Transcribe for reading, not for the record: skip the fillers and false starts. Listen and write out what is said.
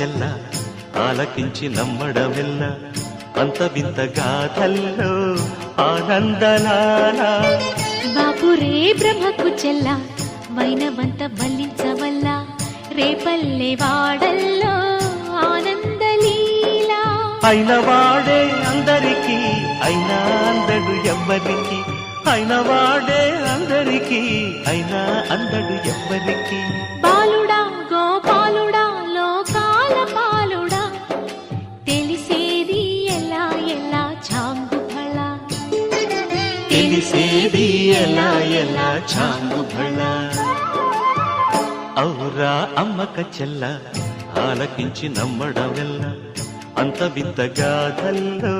చెల్ల ఆలకించి నమ్మడమెల్ల అంత వింత గాథల్లో ఆనందలాల బాపురే బ్రహ్మకు చెల్ల వైనవంత వల్లించవల్ల రేపల్లె వాడల్లో ఆనందలీలా అయిన వాడే అందరికీ అయినా అందడు ఎవ్వరికి అయిన వాడే అందరికీ అయినా అందడు ఎవ్వరికి బాలుడా గోపాలుడా లోకాల పాలుడా తెలిసేది ఎలా ఎలా చాంగుఫళ తెలిసేది ఎలా ఎలా చాంగుఫళ ఔరా అమ్మక చెల్ల ఆలకించి నమ్మడమెల్ల అంత వింత గాథల్లో